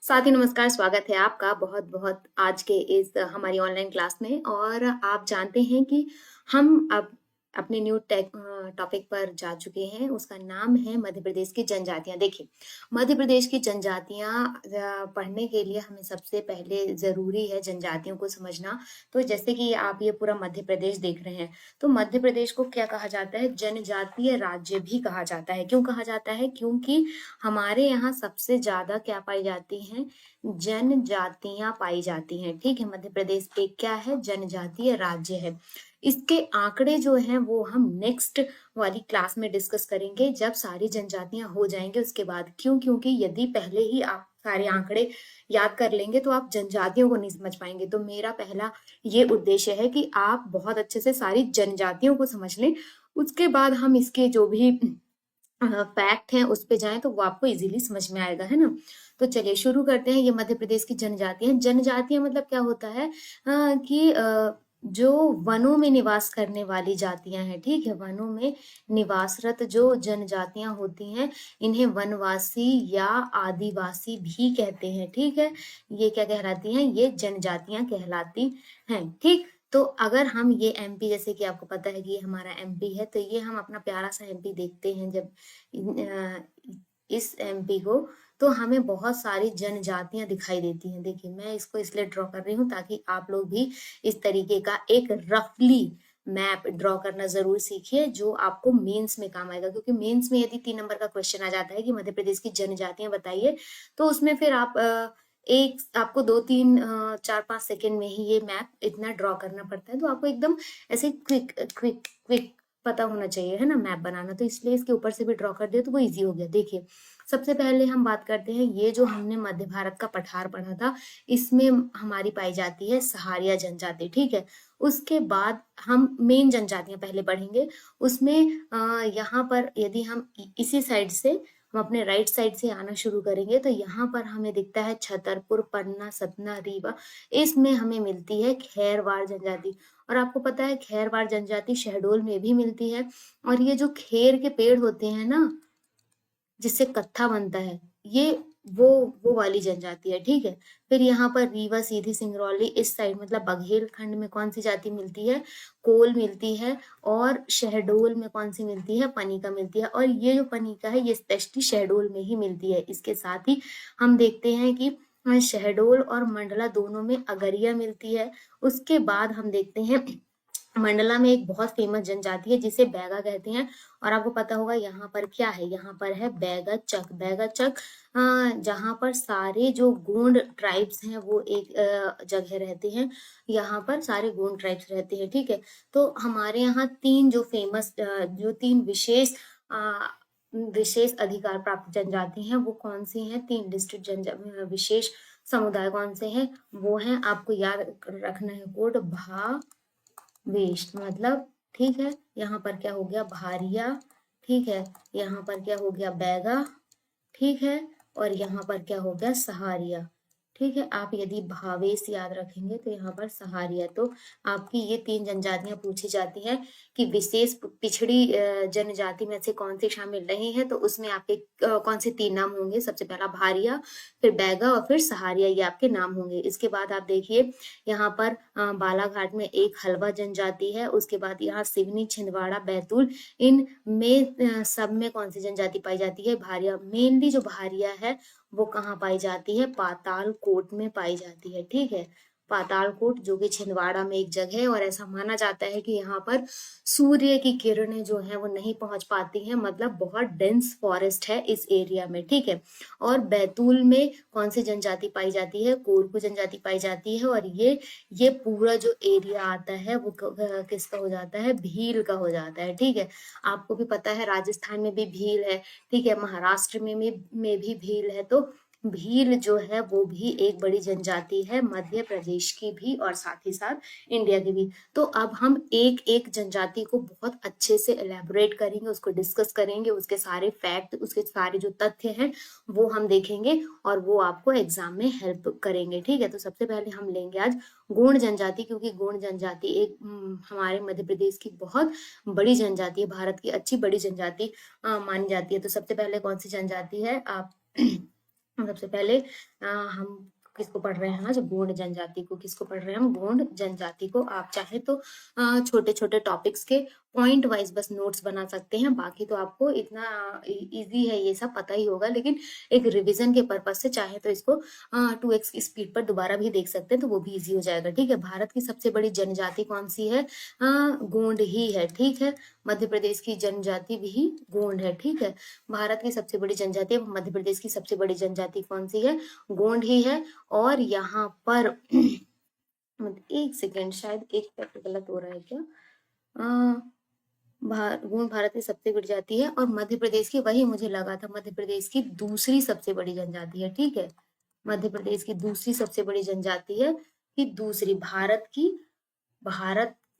साथ ही नमस्कार, स्वागत है आपका बहुत-बहुत आज के इस हमारी ऑनलाइन क्लास में। और आप जानते हैं कि हम अब अपने न्यू टॉपिक पर जा चुके हैं। उसका नाम है मध्य प्रदेश की जनजातियाँ। देखिए, मध्य प्रदेश की जनजातियाँ पढ़ने के लिए हमें सबसे पहले ज़रूरी है जनजातियों को समझना। तो जैसे कि आप ये पूरा मध्य प्रदेश देख रहे हैं, तो मध्य प्रदेश को क्या कहा जाता है? जनजातीय राज्य भी कहा जाता है। क्यों कहा जाता है? क्योंकि हमारे यहाँ सबसे ज्यादा क्या पाई जाती हैं? जनजातियां पाई जाती हैं। ठीक है, मध्य प्रदेश एक क्या है? जनजातीय राज्य है। इसके आंकड़े जो हैं वो हम नेक्स्ट वाली क्लास में डिस्कस करेंगे, जब सारी जनजातियां हो जाएंगे उसके बाद। क्यों? क्योंकि यदि पहले ही आप सारे आंकड़े याद कर लेंगे तो आप जनजातियों को नहीं समझ पाएंगे। तो मेरा पहला ये उद्देश्य है कि आप बहुत अच्छे से सारी जनजातियों को समझ लें। उसके बाद हम इसके जो भी फैक्ट हैं उस पे जाएं तो वो आपको इजीली समझ में आएगा, है ना। तो चलिए शुरू करते हैं। ये मध्य प्रदेश की जनजातियां। जनजातियां मतलब क्या होता है? कि जो वनों में निवास करने वाली जातियां हैं। ठीक है, वनों में निवासरत जो जनजातियां होती हैं, इन्हें वनवासी या आदिवासी भी कहते हैं। ठीक है, ये क्या कहलाती हैं? ये जनजातियां कहलाती हैं। ठीक, तो अगर हम ये एमपी, जैसे कि आपको पता है कि ये हमारा एमपी है, तो ये हम अपना प्यारा सा एमपी देखते हैं जब इस एमपी को, तो हमें बहुत सारी जनजातियां दिखाई देती हैं। देखिए, मैं इसको इसलिए ड्रॉ कर रही हूँ ताकि आप लोग भी इस तरीके का एक रफली मैप ड्रॉ करना जरूर सीखिए, जो आपको मेंस में काम आएगा। क्योंकि मेंस में यदि 3 नंबर का क्वेश्चन आ जाता है कि मध्य प्रदेश की जनजातियां बताइए, तो उसमें फिर आप एक आपको 2 3 4 5 सेकेंड में ही ये मैप इतना ड्रॉ करना पड़ता है। तो आपको एकदम ऐसे क्विक क्विक क्विक पता होना चाहिए, है ना, मैप बनाना। तो इसलिए इसके ऊपर से भी ड्रॉ कर दिया तो वो इजी हो गया। देखिए, सबसे पहले हम बात करते हैं, ये जो हमने मध्य भारत का पठार पढ़ा था, इसमें हमारी पाई जाती है सहारिया जनजाति। ठीक है, उसके बाद हम मेन जनजातियां पहले पढ़ेंगे। उसमें यहाँ पर यदि हम इसी साइड से, हम अपने राइट साइड से आना शुरू करेंगे, तो यहाँ पर हमें दिखता है छतरपुर, पन्ना, सतना, रीवा। इसमें हमें मिलती है खेरवार जनजाति। और आपको पता है खेरवार जनजाति शहडोल में भी मिलती है। और ये जो खेर के पेड़ होते हैं ना, जिससे कत्था बनता है, ये वो वाली जनजाति है। ठीक है, फिर यहाँ पर रीवा, सीधी, सिंगरौली इस साइड, मतलब बघेल खंड में कौन सी जाति मिलती है? कोल मिलती है। और शहडोल में कौन सी मिलती है? पनिका मिलती है। और ये जो पनिका है ये स्पेशली शहडोल में ही मिलती है। इसके साथ ही हम देखते हैं कि शहडोल और मंडला दोनों में अगरिया मिलती है। उसके बाद हम देखते हैं मंडला में एक बहुत फेमस जनजाति है जिसे बैगा कहते हैं। और आपको पता होगा यहाँ पर क्या है? यहाँ पर है बैगा चक। बैगा चक जहाँ पर सारे जो गोंड ट्राइब्स हैं वो एक जगह रहते हैं। यहाँ पर सारे गोंड ट्राइब्स रहते हैं। ठीक है, तो हमारे यहाँ तीन जो फेमस, जो तीन विशेष अधिकार प्राप्त जनजाति हैं, वो कौन सी हैं? 3 डिस्ट्रिक्ट विशेष समुदाय कौन से हैं? वो हैं, आपको याद रखना है कोड, भा वेस्ट मतलब। ठीक है, यहाँ पर क्या हो गया? भारिया। ठीक है, यहाँ पर क्या हो गया? बैगा। ठीक है, और यहाँ पर क्या हो गया? सहारिया। ठीक है, आप यदि भावेश याद रखेंगे तो यहाँ पर सहारिया। तो आपकी ये 3 जनजातियां पूछी जाती हैं कि विशेष पिछड़ी जनजाति में से कौन सी शामिल नहीं है, तो उसमें आपके कौन से 3 नाम होंगे? सबसे पहला भारिया, फिर बैगा और फिर सहारिया, ये आपके नाम होंगे। इसके बाद आप देखिए, यहाँ पर बालाघाट में एक हलवा जनजाति है। उसके बाद यहाँ सिवनी, छिंदवाड़ा, बैतूल, इन में सब में कौन सी जनजाति पाई जाती है? भारिया। मेनली जो भारिया है वो कहाँ पाई जाती है? पातालकोट में पाई जाती है। ठीक है, पातालकोट जो कि छिंदवाड़ा में एक जगह है। और ऐसा माना जाता है कि यहाँ पर सूर्य की किरणें जो है वो नहीं पहुंच पाती हैं, मतलब बहुत डेंस फॉरेस्ट है इस एरिया में। ठीक है, और बैतूल में कौन सी जनजाति पाई जाती है? कोरकू जनजाति पाई जाती है। और ये पूरा जो एरिया आता है वो किसका हो जाता है? भील का हो जाता है। ठीक है, आपको भी पता है राजस्थान में भी भील है। ठीक है, महाराष्ट्र में भी भील है। तो भील जो है वो भी एक बड़ी जनजाति है, मध्य प्रदेश की भी और साथ ही साथ इंडिया की भी। तो अब हम एक एक जनजाति को बहुत अच्छे से एलैबोरेट करेंगे, उसको डिस्कस करेंगे, उसके सारे फैक्ट, उसके सारे जो तथ्य हैं वो हम देखेंगे और वो आपको एग्जाम में हेल्प करेंगे। ठीक है, तो सबसे पहले हम लेंगे आज गोंड जनजाति, क्योंकि गोंड जनजाति एक हमारे मध्य प्रदेश की बहुत बड़ी जनजाति है, भारत की अच्छी बड़ी जनजाति मानी जाती है। तो सबसे पहले कौन सी जनजाति है? आप सबसे पहले हम किसको पढ़ रहे हैं आज? गोंड जनजाति को। किसको पढ़ रहे हैं हम? गोंड जनजाति को। आप चाहे तो छोटे छोटे टॉपिक्स के पॉइंट वाइज बस नोट्स बना सकते हैं, बाकी तो आपको इतना इजी है, ये सब पता ही होगा, लेकिन एक रिवीजन के पर्पज से चाहे तो इसको 2x की स्पीड पर दोबारा भी देख सकते हैं, तो वो भी इजी हो जाएगा। ठीक है, भारत की सबसे बड़ी जनजाति कौन सी है? गोंड ही है। ठीक है, मध्य प्रदेश की जनजाति भी गोंड है। ठीक है, भारत की सबसे बड़ी जनजाति, मध्य प्रदेश की सबसे बड़ी जनजाति कौन सी है? गोंड ही है। और यहाँ पर एक सेकेंड, शायद एक फैक्ट गलत हो रहा है क्या? गोंड भारत की सबसे बड़ी जाति है और मध्य प्रदेश की, वही मुझे लगा था, मध्य प्रदेश की दूसरी सबसे बड़ी जनजाति है। ठीक है, मध्य प्रदेश की दूसरी सबसे बड़ी जनजाति है कि दूसरी। भारत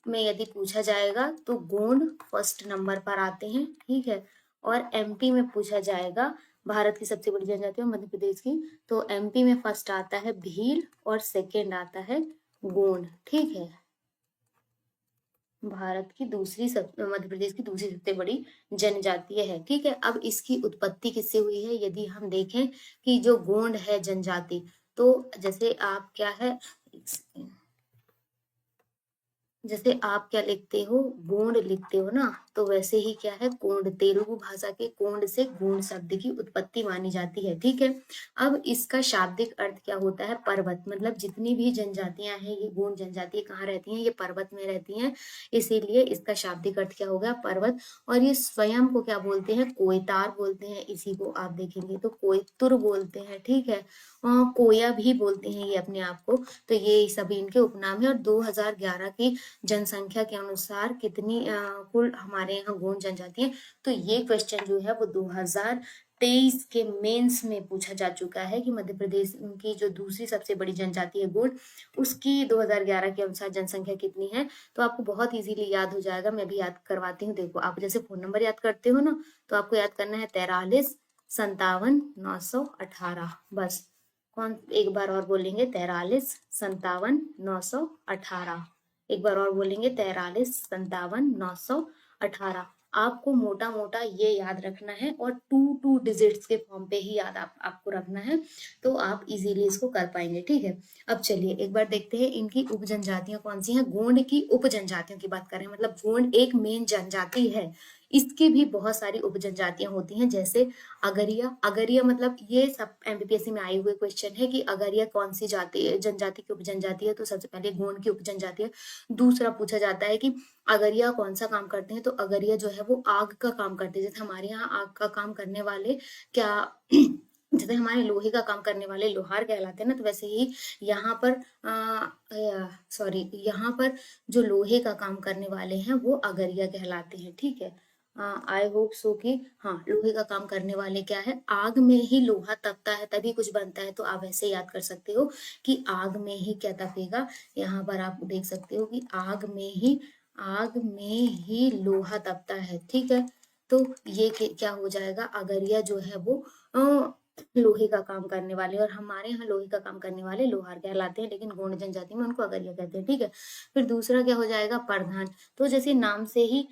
में यदि पूछा जाएगा तो गोंड फर्स्ट नंबर पर आते हैं। ठीक है, और एमपी में पूछा जाएगा भारत की सबसे बड़ी जनजाति और मध्य प्रदेश की, तो एमपी में फर्स्ट आता है भील और सेकंड आता है गोंड। ठीक है, भारत की मध्य प्रदेश की दूसरी सबसे बड़ी जनजातीय है। ठीक है, अब इसकी उत्पत्ति किससे हुई है? यदि हम देखें कि जो गोंड है जनजाति, तो जैसे आप क्या है, जैसे आप क्या लिखते हो? गोंड लिखते हो ना, तो वैसे ही क्या है, कोंड, तेलुगु भाषा के कोंड से गोंड शब्द की उत्पत्ति मानी जाती है। ठीक है, अब इसका शाब्दिक अर्थ क्या होता है? पर्वत। मतलब जितनी भी जनजातियां हैं, ये गोंड जनजाति कहाँ रहती हैं? ये पर्वत में रहती हैं, इसीलिए इसका शाब्दिक अर्थ क्या होगा? पर्वत। और ये स्वयं को क्या बोलते हैं? कोयतार बोलते हैं। इसी को आप देखेंगे तो कोयतुर बोलते हैं। ठीक है, कोया भी बोलते हैं ये अपने आप को। तो ये सभी इनके उपनाम है। और 2011 की जनसंख्या के अनुसार कितनी कुल हमारे यहाँ गोंड जनजाति है? तो ये क्वेश्चन जो है वो 2023 के मेंस में पूछा जा चुका है कि मध्य प्रदेश की जो दूसरी सबसे बड़ी जनजाति है गोंड, उसकी 2011 के अनुसार जनसंख्या कितनी है? तो आपको बहुत इजीली याद हो जाएगा, मैं भी याद करवाती हूँ। देखो, आप जैसे फोन नंबर याद करते हो ना, तो आपको याद करना है 43 57 918। बस, कौन एक बार और बोलेंगे? 43 57 918। एक बार और बोलेंगे 43 57 918। आपको मोटा मोटा ये याद रखना है और 2 डिजिट्स के फॉर्म पे ही याद आपको रखना है, तो आप इजीली इसको कर पाएंगे। ठीक है, अब चलिए एक बार देखते हैं इनकी उप जनजातियां कौन सी हैं। गोंड की उप जनजातियों की बात करें, मतलब गोंड एक मेन जनजाति है, इसकी भी बहुत सारी उप जनजातियां होती हैं, जैसे अगरिया। अगरिया मतलब ये सब एमपीपीएससी में आए हुए क्वेश्चन है कि अगरिया कौन सी जाति जनजाति की उप जनजाति है? तो सबसे पहले गोंड की उप जनजाति है। दूसरा पूछा जाता है कि अगरिया कौन सा काम करते हैं? तो अगरिया जो है वो आग का काम करते हैं। जैसे हमारे यहाँ आग का काम करने वाले क्या जैसे हमारे लोहे का काम करने वाले लोहार कहलाते हैं ना, तो वैसे ही यहाँ पर यहाँ पर जो लोहे का काम करने वाले हैं वो अगरिया कहलाते हैं। ठीक है, आई होप सो कि हाँ, लोहे का काम करने वाले क्या है, आग में ही लोहा तपता है तभी कुछ बनता है, तो आप ऐसे याद कर सकते हो कि आग में ही क्या तपेगा। यहाँ पर आप देख सकते हो कि आग में ही लोहा तपता है। ठीक है, तो ये क्या हो जाएगा? अगरिया जो है वो लोहे का काम करने वाले, और हमारे यहाँ लोहे का काम करने वाले लोहार कहलाते हैं, लेकिन गोंड जनजाति में उनको अगरिया कहते हैं। ठीक है, फिर दूसरा क्या हो जाएगा? प्रधान। तो जैसे नाम से ही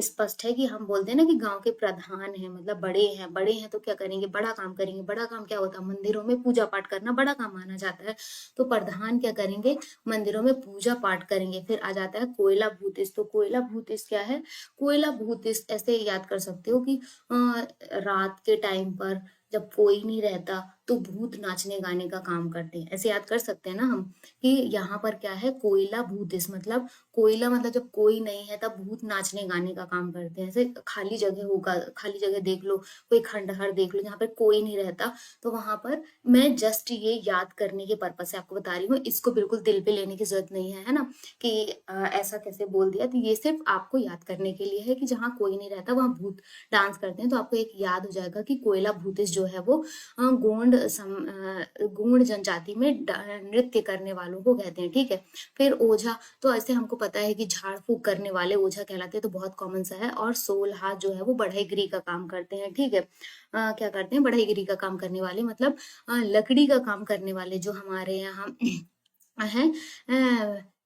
स्पष्ट है कि हम बोलते हैं ना कि गांव के प्रधान हैं, मतलब बड़े हैं तो क्या करेंगे? बड़ा काम करेंगे। बड़ा काम क्या होता है? मंदिरों में पूजा पाठ करना बड़ा काम माना जाता है, तो प्रधान क्या करेंगे? मंदिरों में पूजा पाठ करेंगे। फिर आ जाता है कोयला भूतिस। तो कोयला भूतिस क्या है? कोयला भूतिस ऐसे याद कर सकते हो कि रात के टाइम पर जब कोई नहीं रहता तो भूत नाचने गाने का काम करते हैं, ऐसे याद कर सकते हैं ना हम कि यहाँ पर क्या है? कोयला भूतिस, मतलब कोयला मतलब जब कोई नहीं है तब भूत नाचने गाने का काम करते हैं। ऐसे खाली जगह होगा, खाली जगह देख लो, कोई खंडहर देख लो जहाँ पर कोई नहीं रहता, तो वहां पर मैं जस्ट ये याद करने के पर्पज से आपको बता रही हूँ, इसको बिल्कुल दिल पे लेने की जरूरत नहीं है ना, कि ऐसा कैसे बोल दिया। तो ये सिर्फ आपको याद करने के लिए है कि जहाँ कोई नहीं रहता वहां भूत डांस करते हैं, तो आपको एक याद हो जाएगा कि कोयला भूतिस जो है वो गोंड जनजाति में नृत्य करने वालों को कहते हैं। ठीक है, फिर ओझा। तो ऐसे हमको पता है कि झाड़ फूक करने वाले ओझा कहलाते हैं, तो बहुत कॉमन सा है। और सोलहा जो है वो बढ़ईगिरी का काम करते हैं। ठीक है, क्या करते हैं? बढ़ईगिरी का काम करने वाले, मतलब लकड़ी का काम करने वाले जो हमारे यहाँ है,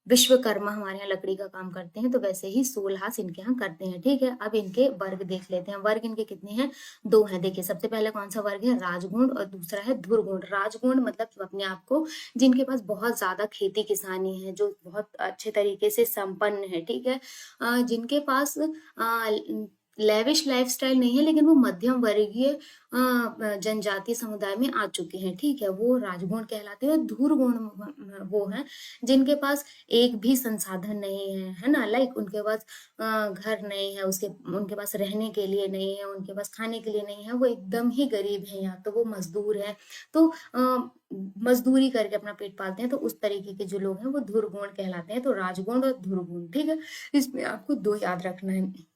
विश्वकर्मा हमारे यहाँ लकड़ी का काम करते हैं, तो वैसे ही सोलहास इनके यहाँ करते हैं, ठीक है। अब इनके वर्ग देख लेते हैं। वर्ग इनके कितने हैं? 2 हैं। देखिए सबसे पहले कौन सा वर्ग है? राजगुण, और दूसरा है धुरगुण। राजगुण मतलब जो अपने आप को, जिनके पास बहुत ज्यादा खेती किसानी है, जो बहुत अच्छे तरीके से संपन्न है, ठीक है। जिनके पास लेविश लाइफस्टाइल नहीं है, लेकिन वो मध्यम वर्गीय जनजातीय समुदाय में आ चुके हैं, ठीक है, वो राजगुण कहलाते हैं। धुरगुण वो हैं जिनके पास एक भी संसाधन नहीं है ना, लाइक उनके पास घर नहीं है, उसके उनके पास रहने के लिए नहीं है, उनके पास खाने के लिए नहीं है, वो एकदम ही गरीब है, या तो वो मजदूर है, तो मजदूरी करके अपना पेट पालते हैं। तो उस तरीके के जो लोग हैं वो धुरगुण कहलाते हैं। तो राजगुण और धुरगुण, ठीक है। इसमें आपको 2 याद रखना है।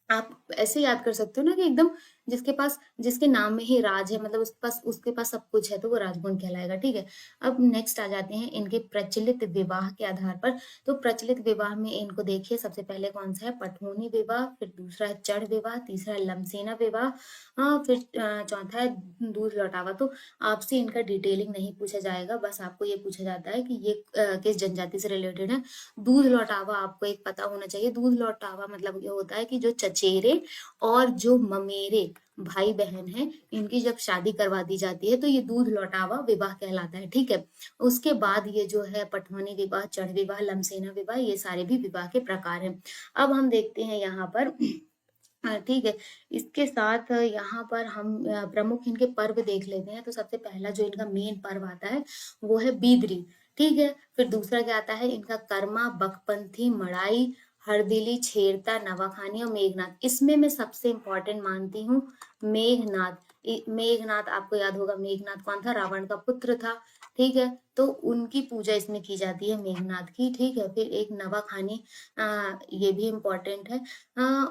आप ऐसे याद कर सकते हो ना कि एकदम जिसके पास, जिसके नाम में ही राज है, मतलब उसके पास सब कुछ है, तो वो राजगुण कहलाएगा, ठीक है। अब नेक्स्ट आ जाते हैं इनके प्रचलित विवाह के आधार पर। तो प्रचलित विवाह में इनको देखिए, सबसे पहले कौन सा है? पठौनी विवाह, फिर दूसरा है चढ़ विवाह, तीसरा है लमसेना विवाह, फिर चौथा है दूध लौटावा। तो आपसे इनका डिटेलिंग नहीं पूछा जाएगा, बस आपको ये पूछा जाता है कि ये किस जनजाति से रिलेटेड है। दूध लौटावा आपको एक पता होना चाहिए। दूध लौटावा मतलब ये होता है कि जो चचेरे और जो ममेरे भाई बहन हैं, इनकी जब शादी करवा दी जाती है, तो ये दूध लौटावा विवाह कहलाता है, ठीक है। उसके बाद ये जो है पठौनी विवाह, चढ़ विवाह, लमसेना विवाह, ये सारे भी विवाह के प्रकार हैं। अब हम देखते हैं यहाँ पर ठीक है। इसके साथ यहाँ पर हम प्रमुख इनके पर्व देख लेते हैं। तो सबसे पहला जो इनका मेन पर्व आता है वो है बीदरी, ठीक है। फिर दूसरा क्या आता है इनका? कर्मा, बकपंथी, मड़ाई, हरदिली, छेरता, नवाखानी और मेघनाथ। इसमें मैं सबसे इंपॉर्टेंट मानती हूँ मेघनाथ। मेघनाथ आपको याद होगा, मेघनाथ कौन था? रावण का पुत्र था, ठीक है। तो उनकी पूजा इसमें की जाती है, मेघनाथ की, ठीक है। फिर एक नवाखानी, ये भी इम्पोर्टेंट है।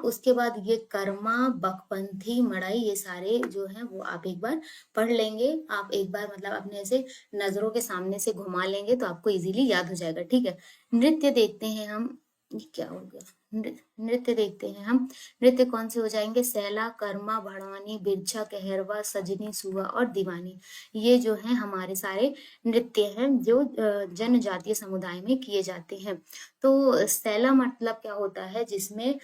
उसके बाद ये कर्मा, बकपंथी, मड़ाई, ये सारे जो हैं वो आप एक बार पढ़ लेंगे। आप एक बार मतलब अपने ऐसे नजरों के सामने से घुमा लेंगे तो आपको इजीली याद हो जाएगा, ठीक है। नृत्य देखते हैं हम। ये क्या हो गया? नृत्य देखते हैं हम। नृत्य कौन से हो जाएंगे? सैला, कर्मा, भड़वानी, बिरछा, कहरवा, सजनी, सुआ और दीवानी। ये जो है हमारे सारे नृत्य हैं जो जनजातीय समुदाय में किए जाते हैं। तो सैला मतलब क्या होता है? जिसमें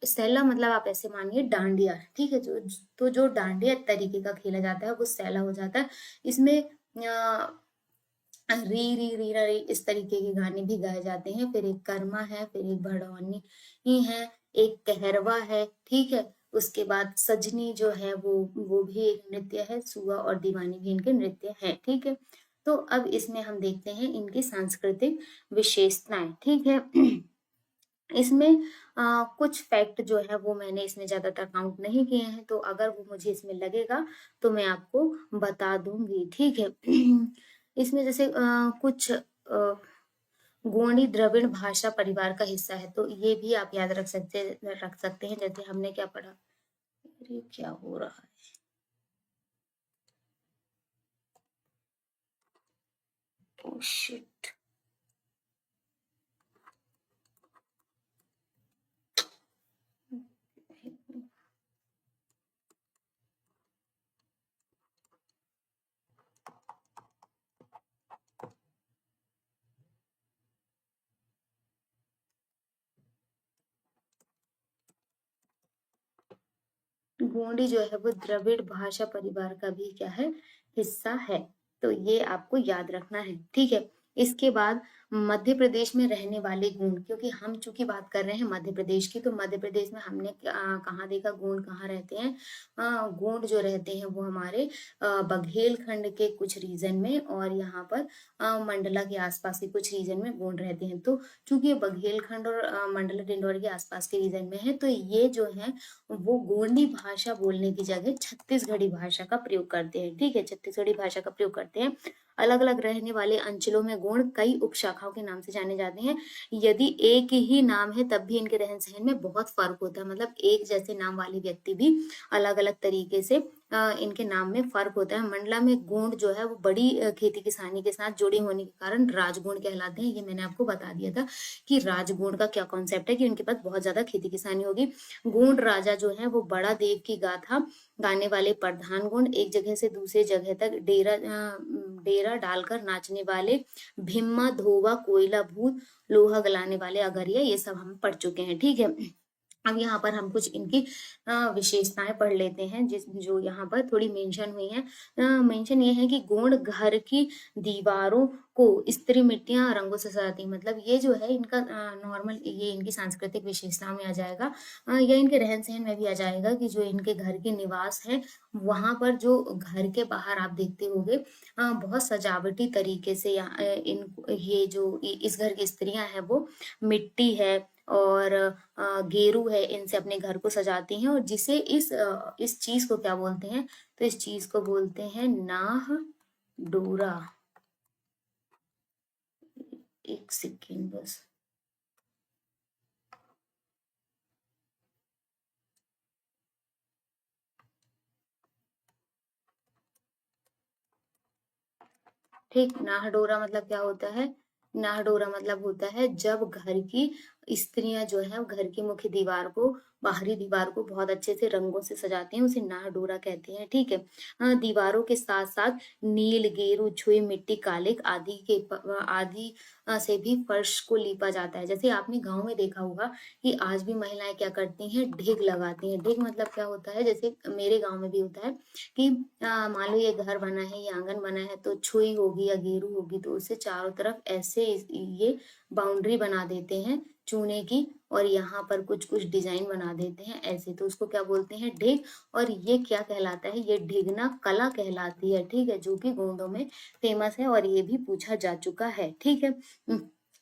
सैला मतलब आप ऐसे मानिए डांडिया, ठीक है। जो डांडिया तरीके का खेला जाता है वो सैला हो जाता है। इसमें री री री रा री इस तरीके के गाने भी गाए जाते हैं। फिर एक कर्मा है, फिर एक भड़ौनी ही है, एक कहरवा है, ठीक है। उसके बाद सजनी जो है वो भी एक नृत्य है। सुआ और दीवानी भी इनके नृत्य है, ठीक है। तो अब इसमें हम देखते हैं इनकी सांस्कृतिक विशेषताएं, ठीक है। इसमें कुछ फैक्ट जो है वो मैंने इसमें ज्यादातर काउंट नहीं किए हैं, तो अगर वो मुझे इसमें लगेगा तो मैं आपको बता दूंगी, ठीक है। इसमें जैसे कुछ गोंडी द्रविड़ भाषा परिवार का हिस्सा है, तो ये भी आप याद रख सकते हैं। जैसे हमने क्या पढ़ा? अरे क्या हो रहा है? Oh shit. गोंडी जो है वो द्रविड़ भाषा परिवार का भी क्या है? हिस्सा है। तो ये आपको याद रखना है, ठीक है। इसके बाद मध्य प्रदेश में रहने वाले गूंड, क्योंकि हम चूंकि बात कर रहे हैं मध्य प्रदेश की, तो मध्य प्रदेश में हमने कहाँ देखा गूंड कहाँ रहते हैं? गूंड जो रहते हैं वो हमारे बघेल खंड के कुछ रीजन में, और यहाँ पर मंडला के आसपास के कुछ रीजन में गूंड रहते हैं। तो चूंकि ये बघेलखंड और मंडला डिंडौर के आसपास के रीजन में है, तो ये जो है वो गोंडी भाषा बोलने की जगह छत्तीसगढ़ी भाषा का प्रयोग करते हैं, ठीक है। छत्तीसगढ़ी भाषा का प्रयोग करते हैं। अलग अलग रहने वाले अंचलों में गोंड कई उपशाखाओं के नाम से जाने जाते हैं। यदि एक ही नाम है तब भी इनके रहन सहन में बहुत फर्क होता है, मतलब एक जैसे नाम वाले व्यक्ति भी अलग अलग तरीके से इनके नाम में फर्क होता है। मंडला में गोंड जो है वो बड़ी खेती किसानी के साथ जुड़े होने के कारण राजगोंड कहलाते हैं। ये मैंने आपको बता दिया था कि राजगोंड का क्या कॉन्सेप्ट है, कि उनके पास बहुत ज्यादा खेती किसानी होगी। गोंड राजा जो है वो बड़ा देव की गाथा गाने वाले प्रधान गोंड एक जगह से दूसरे जगह तक डेरा डालकर नाचने वाले, भिम्मा धोबा कोयला भूत, लोहा गलाने वाले अगरिया, ये सब हम पढ़ चुके हैं। ठीक है, अब यहाँ पर हम कुछ इनकी विशेषताएं पढ़ लेते हैं जिस जो यहाँ पर थोड़ी मेंशन हुई हैं। मेंशन ये है कि गोंड घर की दीवारों को स्त्री मिट्टियां रंगों से सजाती हैं। मतलब ये जो है इनका नॉर्मल, ये इनकी सांस्कृतिक विशेषताओं में आ जाएगा, या इनके रहन सहन में भी आ जाएगा कि जो इनके घर के निवास है वहां पर जो घर के बाहर आप देखते होंगे बहुत सजावटी तरीके से यहाँ इन ये जो इस घर की स्त्रियां हैं वो मिट्टी है और गेरू है, इनसे अपने घर को सजाती हैं। और जिसे इस चीज को क्या बोलते हैं, तो इस चीज को बोलते हैं नाह डोरा। एक सेकेंड बस। ठीक, नाहडोरा मतलब क्या होता है, नाहडोरा मतलब होता है जब घर की स्त्रियां जो है घर की मुख्य दीवार को, बाहरी दीवार को बहुत अच्छे से रंगों से सजाती हैं, उसे नाहडोरा कहते हैं। ठीक है, दीवारों के साथ साथ नील, गेरू, छुई, मिट्टी, कालिक आदि से भी फर्श को लीपा जाता है। जैसे आपने गांव में देखा होगा कि आज भी महिलाएं क्या करती हैं, ढिग लगाती हैं। ढिग मतलब क्या होता है, जैसे मेरे गांव में भी होता है कि मान लो ये घर बना है, ये आंगन बना है, तो छुई होगी या गेरू होगी तो उससे चारों तरफ ऐसे ये बाउंड्री बना देते हैं चूने की, और यहाँ पर कुछ कुछ डिजाइन बना देते हैं ऐसे, तो उसको क्या बोलते हैं, ढिग। और ये क्या कहलाता है, ये ढिगना कला कहलाती है। ठीक है, जो कि गोंडों में फेमस है और ये भी पूछा जा चुका है। ठीक है,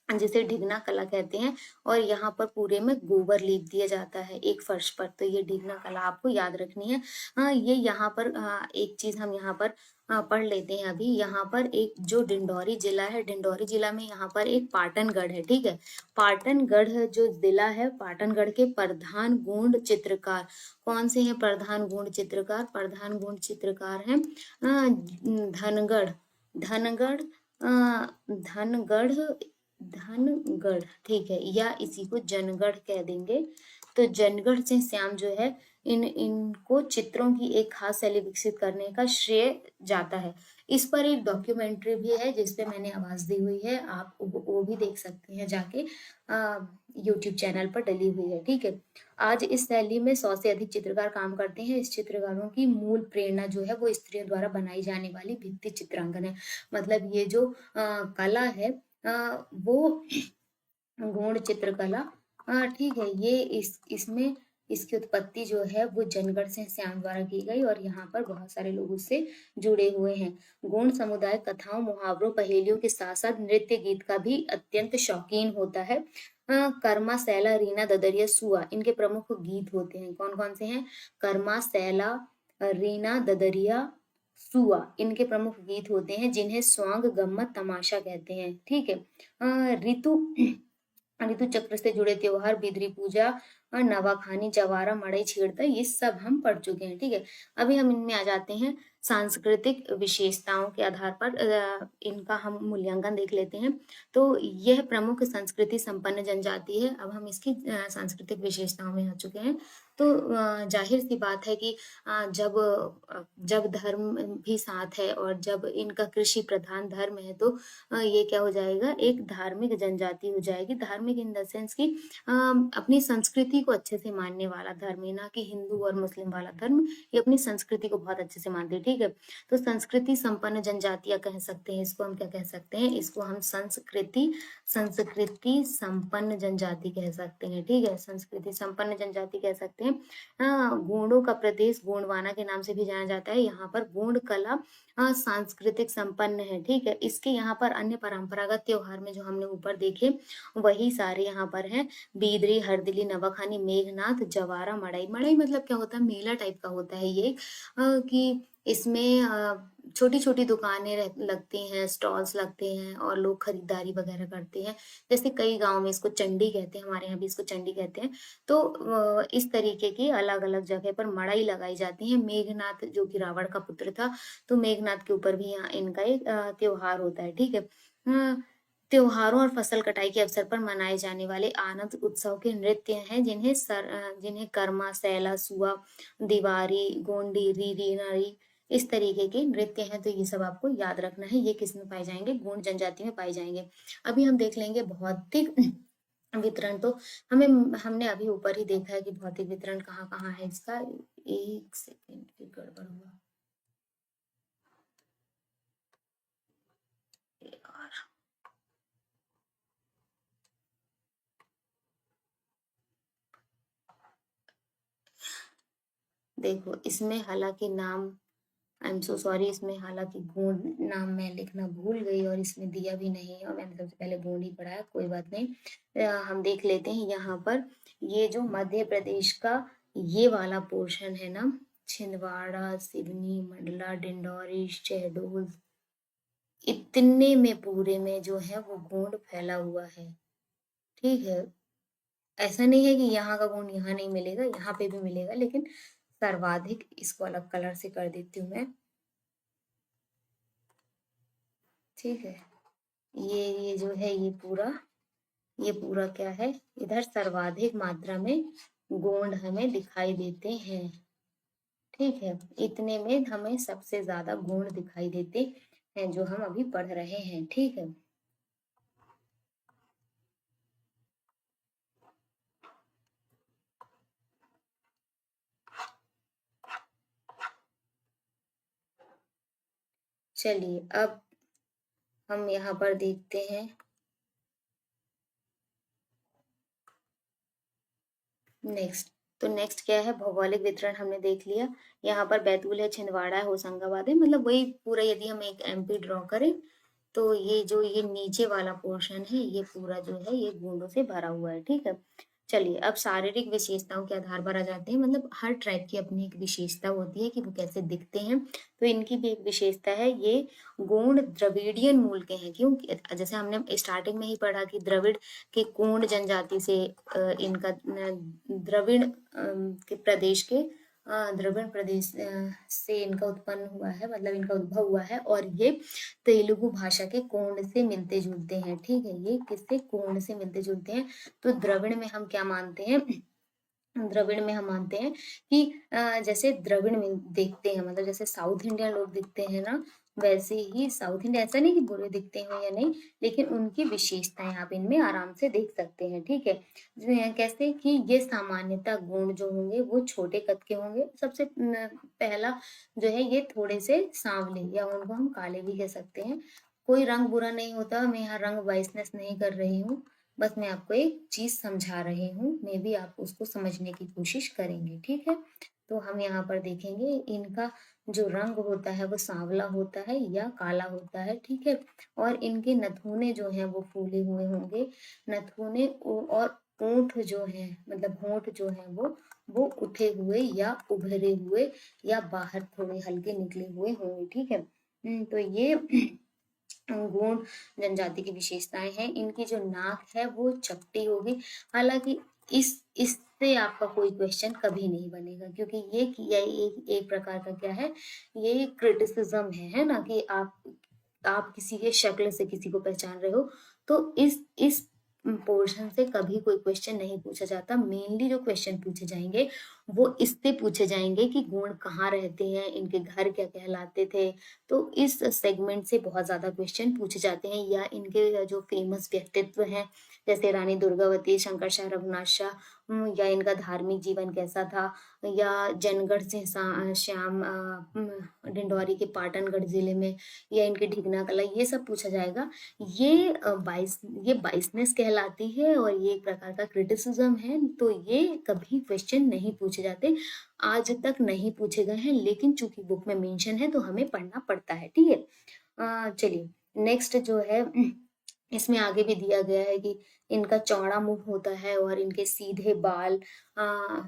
जिसे ढिगना कला कहते हैं। और यहाँ पर पूरे में गोबर लीप दिया जाता है एक फर्श पर, तो ये ढिगना कला आपको याद रखनी है। ये यहाँ पर एक चीज हम यहाँ पर पढ़ लेते हैं। अभी यहाँ पर एक जो डिंडौरी जिला है, डिंडौरी जिला में यहाँ पर एक पाटनगढ़ है। ठीक है, पाटनगढ़ जो जिला है, पाटनगढ़ के प्रधान गोंड चित्रकार कौन से हैं, प्रधान गोंड चित्रकार, प्रधान गोंड चित्रकार हैं धनगढ़, धनगढ़ धनगढ़ धनगढ़। ठीक है, या इसी को जनगढ़ कह देंगे। तो जनगढ़ से श्याम जो है इनको चित्रों की एक खास शैली विकसित करने का श्रेय जाता है। इस पर एक डॉक्यूमेंट्री भी है जिसपे मैंने आवाज दी हुई है, आप वो भी देख सकते हैं जाके, यूट्यूब चैनल पर डली हुई है। ठीक है, आज इस शैली में 100 से अधिक चित्रकार काम करते हैं। इस चित्रकारों की मूल प्रेरणा जो है वो स्त्रियों द्वारा बनाई जाने वाली भित्ति चित्रांकन है। मतलब ये जो कला है वो गूढ़ चित्रकला, ठीक है, ये इसमें इसकी उत्पत्ति जो है वो जनगढ़ से श्याम द्वारा की गई, और यहाँ पर बहुत सारे लोग उससे जुड़े हुए हैं। गोंड समुदाय कथाओं, मुहावरों, पहेलियों के साथ साथ नृत्य गीत का भी अत्यंत शौकीन होता है। कर्मा, सैला, रीना, ददरिया, सुआ इनके प्रमुख गीत होते हैं। कौन कौन से हैं, कर्मा, सैला, रीना, ददरिया, सुआ इनके प्रमुख गीत होते हैं जिन्हें स्वांग, गम्मत, तमाशा कहते हैं। ठीक है, ऋतु ऋतु चक्र से जुड़े त्योहार, बिदरी पूजा और नवाखानी, जवारा, मड़ई, छेड़ता, ये सब हम पढ़ चुके हैं। ठीक है, अभी हम इनमें आ जाते हैं सांस्कृतिक विशेषताओं के आधार पर इनका हम मूल्यांकन देख लेते हैं। तो यह प्रमुख संस्कृति संपन्न जनजाति है। अब हम इसकी सांस्कृतिक विशेषताओं में आ चुके हैं। तो जाहिर सी बात है कि जब धर्म भी साथ है और जब इनका कृषि प्रधान धर्म है, तो ये क्या हो जाएगा, एक धार्मिक जनजाति हो जाएगी। धार्मिक इन द सेंस की अपनी संस्कृति को अच्छे से मानने वाला धर्म है, ना कि हिंदू और मुस्लिम वाला धर्म। ये अपनी संस्कृति को बहुत अच्छे से मानते हैं। ठीक है, तो संस्कृति संपन्न जनजातियां कह सकते हैं इसको, हम क्या कह सकते हैं इसको, हम संस्कृति संस्कृति संपन्न जनजाति कह सकते हैं। ठीक है, संस्कृति संपन्न जनजाति कह सकते हैं। गोंडों का प्रदेश गोंडवाना के नाम से भी जाना जाता है। यहाँ पर गोंड कला सांस्कृतिक संपन्न है। ठीक है, इसके यहाँ पर अन्य परंपरागत त्योहार में जो हमने ऊपर देखे वही सारे यहाँ पर हैं। बीदरी, हरदिली, नवाखानी, मेघनाथ, जवारा, मड़ई। मड़ई मतलब क्या होता है, मेला टाइप का होता है ये, कि इसमें छोटी छोटी दुकानें लगती हैं, स्टॉल्स लगते हैं और लोग खरीदारी वगैरह करते हैं। जैसे कई गांव में इसको चंडी कहते हैं, हमारे यहाँ भी इसको चंडी कहते हैं। तो इस तरीके की अलग अलग जगह पर मड़ई लगाई जाती है। मेघनाथ जो कि रावण का पुत्र था, तो मेघनाथ के ऊपर भी यहाँ इनका एक त्योहार होता है। ठीक है, त्योहारों और फसल कटाई के अवसर पर मनाए जाने वाले आनंद उत्सव के नृत्य हैं जिन्हें कर्मा, सैला, सुआ, दिवारी, गोंडी, रीरी, नारी, इस तरीके के नृत्य हैं, तो ये सब आपको याद रखना है। ये किस में पाए जाएंगे? गोंड जनजाति में पाए जाएंगे। अभी हम देख लेंगे भौतिक वितरण। तो हमने अभी ऊपर ही देखा है कि भौतिक वितरण कहाँ कहाँ है इसका। एक सेकेंड, फिर गड़बड़ हुआ यार। देखो इसमें हालांकि नाम, आई एम सो सॉरी, इसमें हालांकि गोंड नाम मैं लिखना भूल गई और इसमें दिया भी नहीं है, और मैंने सबसे पहले गोंड ही पढ़ा है, कोई बात नहीं। हम देख लेते हैं यहाँ पर। ये जो मध्य प्रदेश का ये वाला पोर्शन है ना, छिंदवाड़ा, सिवनी, मंडला, डिंडौरी, शहडोल, इतने में पूरे में जो है वो गोंड फैला हुआ है। ठीक है, ऐसा नहीं है कि यहाँ का गोंड यहाँ नहीं मिलेगा, यहाँ पे भी मिलेगा, लेकिन सर्वाधिक, इसको अलग कलर से कर देती हूँ मैं। ठीक है, ये जो है ये पूरा क्या है, इधर सर्वाधिक मात्रा में गोंड हमें दिखाई देते हैं। ठीक है, इतने में हमें सबसे ज्यादा गोंड दिखाई देते हैं जो हम अभी पढ़ रहे हैं। ठीक है, चलिए अब हम यहाँ पर देखते हैं नेक्स्ट। तो नेक्स्ट क्या है? भौगोलिक वितरण हमने देख लिया। यहाँ पर बैतूल है, छिंदवाड़ा है, होशंगाबाद है, मतलब वही पूरा। यदि हम एक एमपी ड्रॉ करें तो ये जो ये नीचे वाला पोर्शन है ये पूरा जो है ये गोंडों से भरा हुआ है। ठीक है, चलिए अब शारीरिक विशेषताओं के आधार पर आ जाते हैं। मतलब हर ट्राइब की अपनी एक विशेषता होती है कि वो कैसे दिखते हैं। तो इनकी भी एक विशेषता है, ये गोंड द्रविडियन मूल के हैं। क्यों? जैसे हमने स्टार्टिंग में ही पढ़ा कि द्रविड़ के गोंड जनजाति से इनका द्रविड़ के प्रदेश के द्रविड़ प्रदेश से इनका उत्पन्न हुआ है, मतलब इनका उद्भव हुआ है, और ये तेलुगु भाषा के कोण से मिलते जुलते हैं। ठीक है, ये किससे? कोण से मिलते जुलते हैं। तो द्रविड़ में हम क्या मानते हैं? द्रविड़ में हम मानते हैं कि जैसे द्रविड़ में देखते हैं, मतलब जैसे साउथ इंडियन लोग दिखते हैं ना, वैसे ही साउथ इंडिया, ऐसा नहीं कि बुरे दिखते हैं या नहीं, लेकिन उनकी विशेषताएं आप इनमें आराम से देख सकते हैं। ठीक है, कैसे कि ये सामान्यतः गुण जो होंगे वो छोटे कद के होंगे। सबसे पहला जो है ये थोड़े से सांवले, या उनको हम काले भी कह सकते हैं। कोई रंग बुरा नहीं होता, मैं यहाँ रंग वाइसनेस नहीं कर रही हूँ, बस मैं आपको एक चीज समझा रही हूँ, मे भी आप उसको समझने की कोशिश करेंगे। ठीक है, तो हम यहाँ पर देखेंगे इनका जो रंग होता है वो सांवला होता है या काला होता है। ठीक है, और इनके नथुने जो हैं वो फूले हुए होंगे, नथुने, और ऊंट जो है, मतलब होंठ जो है वो उठे हुए या उभरे हुए या बाहर थोड़े हल्के निकले हुए होंगे। ठीक है, तो ये गोंड जनजाति की विशेषताएं हैं। इनकी जो नाक है वो चपटी होगी। हालांकि इससे आपका कोई क्वेश्चन कभी नहीं बनेगा, क्योंकि ये एक प्रकार का क्या है, ये क्रिटिसिज्म है ना, कि आप किसी के शक्ल से किसी को पहचान रहे हो। तो इस पोर्शन से कभी कोई क्वेश्चन नहीं पूछा जाता। मेनली जो क्वेश्चन पूछे जाएंगे वो इससे पूछे जाएंगे कि गोंड कहाँ रहते हैं, इनके घर क्या कहलाते थे। तो इस सेगमेंट से बहुत ज्यादा क्वेश्चन पूछे जाते हैं, या इनके जो फेमस व्यक्तित्व हैं, जैसे रानी दुर्गावती, शंकर शाह, रघुनाथ शाह, या इनका धार्मिक जीवन कैसा था, या जनगढ़ से श्याम डिंडौरी के पाटनगढ़ जिले में, या इनकी ढिगना कला, ये सब पूछा जाएगा। ये बाइसनेस कहलाती है, और ये एक प्रकार का क्रिटिसिज्म है। तो ये कभी क्वेश्चन नहीं पूछे जाते, आज तक नहीं पूछे गए हैं, लेकिन चूंकि बुक में मेंशन है तो हमें पढ़ना पड़ता है। ठीक है, चलिए नेक्स्ट जो है, इसमें आगे भी दिया गया है कि इनका चौड़ा मुंह होता है और इनके सीधे बाल